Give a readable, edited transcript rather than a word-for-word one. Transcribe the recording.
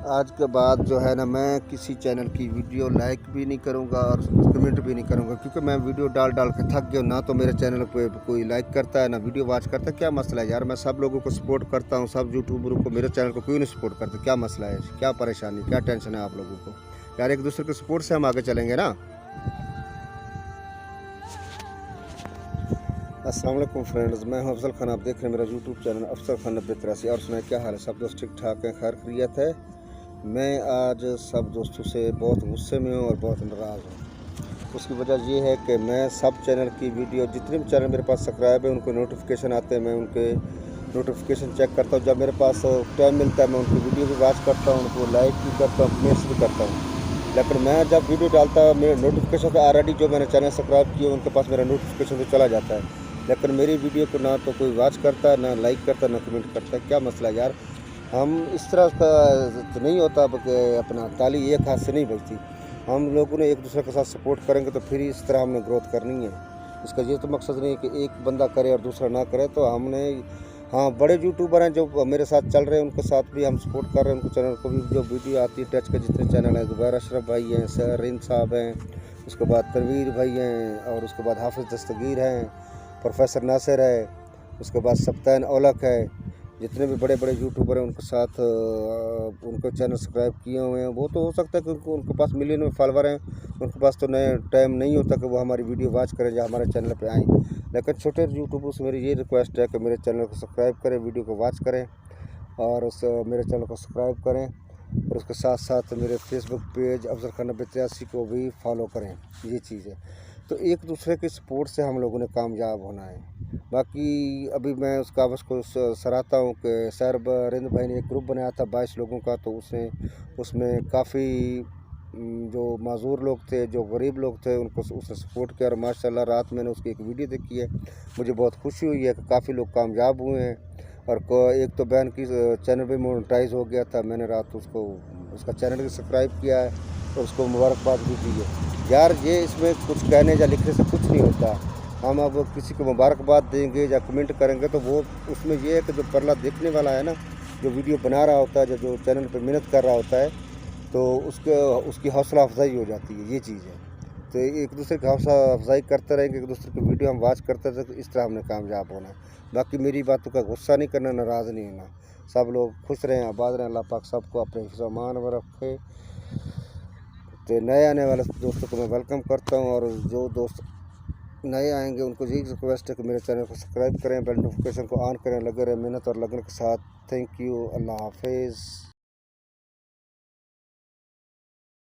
आज के बाद जो है ना, मैं किसी चैनल की वीडियो लाइक भी नहीं करूंगा और कमेंट भी नहीं करूंगा, क्योंकि मैं वीडियो डाल डाल के थक गया। ना तो मेरे चैनल पे कोई लाइक करता है, ना वीडियो वॉच करता है। क्या मसला है यार? मैं सब लोगों को सपोर्ट करता हूं, सब यूट्यूबरों को। मेरे चैनल को क्यों नहीं सपोर्ट करते? क्या मसला है? क्या परेशानी, क्या टेंशन है आप लोगों को? यार एक दूसरे के सपोर्ट से हम आगे चलेंगे ना। अस्सलाम वालेकुम फ्रेंड्स, मैं हूं अफजल खान। आप देख रहे हैं मेरा यूट्यूब चैनल अफजल खान 9083। और सुनाए क्या हाल है? सब दोस्त ठीक ठाक हैं, खैर खैरियत है। मैं आज सब दोस्तों से बहुत गुस्से में हूँ और बहुत नाराज़ हूँ। उसकी वजह ये है कि मैं सब चैनल की वीडियो, जितने भी चैनल मेरे पास सब्सक्राइब है, उनको नोटिफिकेशन आते हैं, मैं उनके नोटिफिकेशन चेक करता हूँ। जब मेरे पास टाइम मिलता है मैं उनकी वीडियो भी वॉच करता हूँ, उनको लाइक भी करता हूँ, कमेंट्स भी करता हूँ। लेकिन मैं जब वीडियो डालता हूँ, मेरे नोटिफिकेशन तो ऑलरेडी जो मैंने चैनल सब्सक्राइब किए उनके पास मेरा नोटिफिकेशन तो चला जाता है, लेकिन मेरी वीडियो को ना तो कोई वॉच करता है, ना लाइक करता है, ना कमेंट करता है। क्या मसला है यार? हम इस तरह का तो नहीं होता कि अपना ताली एक हाथ से नहीं बजती। हम लोगों ने एक दूसरे के साथ सपोर्ट करेंगे तो फिर इस तरह हमने ग्रोथ करनी है। इसका ये तो मकसद नहीं है कि एक बंदा करे और दूसरा ना करे। तो हमने, हाँ, बड़े यूट्यूबर हैं जो मेरे साथ चल रहे हैं, उनके साथ भी हम सपोर्ट कर रहे हैं। उनके चैनल को भी जो वीडियो आती है, टच के जितने चैनल हैं, ज़ुबैर अशरफ भाई हैं, सरीन साहब हैं, उसके बाद तनवीर भाई हैं, और उसके बाद हाफिज़ दस्तगीर हैं, प्रोफेसर नासिर है, उसके बाद सप्तान औलख है। जितने भी बड़े बड़े यूट्यूबर हैं उनके साथ उनको चैनल सब्सक्राइब किए हुए हैं। वो तो हो सकता है कि उनके पास मिलियन में फॉलोवर हैं, उनके पास तो नए टाइम नहीं होता कि वो हमारी वीडियो वॉच करें या हमारे चैनल पे आएँ। लेकिन छोटे यूट्यूबर से मेरी ये रिक्वेस्ट है कि मेरे चैनल को सब्सक्राइब करें, वीडियो को वॉच करें और मेरे चैनल को सब्सक्राइब करें। और उसके साथ साथ मेरे फेसबुक पेज अफजल खान 9083 को भी फॉलो करें। ये चीज़ है। तो एक दूसरे के सपोर्ट से हम लोगों ने कामयाब होना है। बाकी अभी मैं उस कागज़ को सराहता हूँ कि सर रिंद भाई ने एक ग्रुप बनाया था 22 लोगों का। तो उसमें काफ़ी जो माजूर लोग थे, जो गरीब लोग थे, उनको उसने सपोर्ट किया। और माशाल्लाह रात मैंने उसकी एक वीडियो देखी है, मुझे बहुत खुशी हुई है कि काफ़ी लोग कामयाब हुए हैं। और एक तो बहन की चैनल भी मोनेटाइज हो गया था। मैंने रात उसको उसका चैनल भी सब्सक्राइब किया है और उसको मुबारकबाद भी दी है। यार ये इसमें कुछ कहने या लिखने से कुछ नहीं होता। हम अब किसी को मुबारकबाद देंगे या कमेंट करेंगे तो वो उसमें ये है कि जो परला देखने वाला है ना, जो वीडियो बना रहा होता है, जो चैनल पर मेहनत कर रहा होता है, तो उसकी हौसला अफजाई हो जाती है। ये चीज़ है। तो एक दूसरे की हौसला अफजाई करते रहेंगे, एक दूसरे की वीडियो हम वॉच करते रहेंगे, तो इस तरह हमने कामयाब होना है। बाकी मेरी बातों का गुस्सा नहीं करना, नाराज़ नहीं होना। सब लोग खुश रहें, आबाद रहें। अल्लाह पाक सबको अपने हिफ्ज़-ओ-अमान में रखे। तो नए आने वाले दोस्तों को मैं वेलकम करता हूँ, और जो दोस्त नए आएंगे उनको यही रिक्वेस्ट है कि मेरे चैनल को सब्सक्राइब करें, बेल नोटिफिकेशन को ऑन करें, लगे रहें मेहनत और लगन के साथ। Thank you. अल्लाह हाफिज़।